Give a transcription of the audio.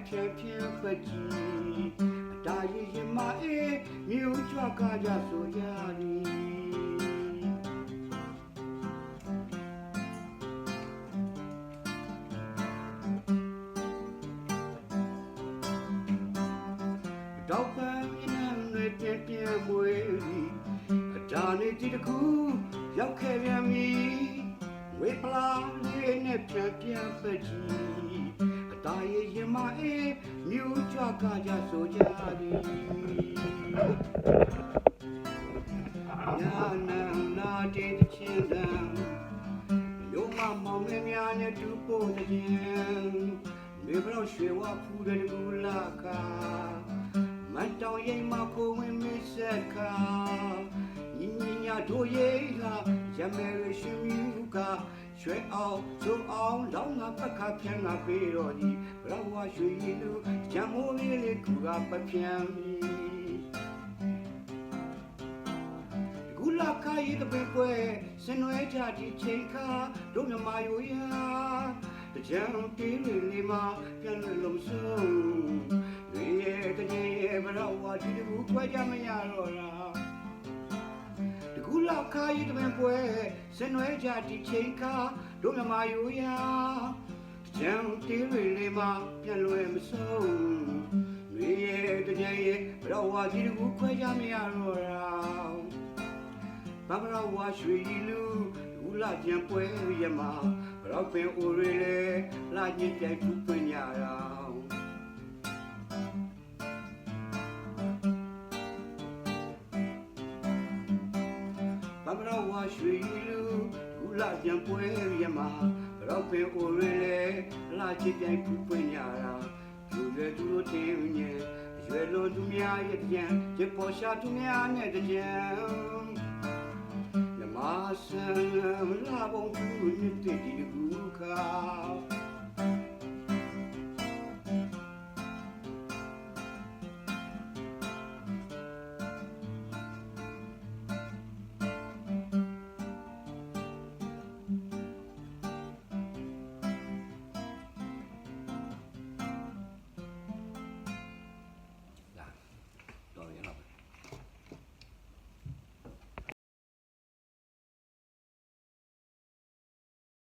champion ပကြီးအတားရင်မအေးမြို့ကြွကကြဆိုကြသည်တောက်ပန်းမြင်းတွေပြန်မွေးသည်အတားနေတီတခုရောက်ခဲ့ပြန်ပြီဝေပလာလေးနဲ့ပြန်ပကြီးအတားရင်မအေးမြို့ကြွကကြဆိုကြသည်နာနာနာတေးချင်းတန်မြို့မမောင်မဲများနဲ့တူဖို့တဲ့မြေဘလောက်ရွှေဝဖူးတဲ့ကူလာကမန်တောင်ရိမ်မှာကိုဝင်မစ်ဆက်ခါညီညာတို့ရေးလာရမယ်ရရှိမြူကရွှေအောင်ကျုံအောင်လောင်းငါပတ်ခါပြန်ငါပေးတော့ဒီဘလောက်ဝရွှေရည်လူဂျမ်မိုးလေးကူကပပြန်ကူလာခါရည်တဲ့ပွဲစနွဲကြဒီချိန်ခါတို့မြမယိုရာတကြံပြေးလေးမှာပြန်လုံးဆုံးဒီရဲ့တည်းရဲ့ဘလောက်ဝဒီကူခွဲကြမရတော့လားကူလာခါရည်တဲ့ပွဲစနွဲကြဒီချိန်ခါတို့မြမယိုရာတကြံပြေးလေးမှာပြန်လွယ်မဆုံးဒီရဲ့တည်းရဲ့ဘလောက်ဝဒီကူခွဲကြမရတော့လားဘာဘရောဝါရွှေလူလူလာကြံပွဲရမှာဘရောက်ပင်အိုရလေလာညစ်ကြိုက်သူပညာရာဘာဘရောဝါရွှေလူလူလာကြံပွဲရမှာဘရောက်ပင်အိုရလေလာညစ်ကြိုက်သူပညာရာသူရဲ့သူတို့တင်ညဲရွယ်လုံးသူများရဲ့ကြံရပေါ်ရှာသူများနဲ့ကြံမာဆန်မလာဘုံသူမြစ်တဲ့ဒီကူခါ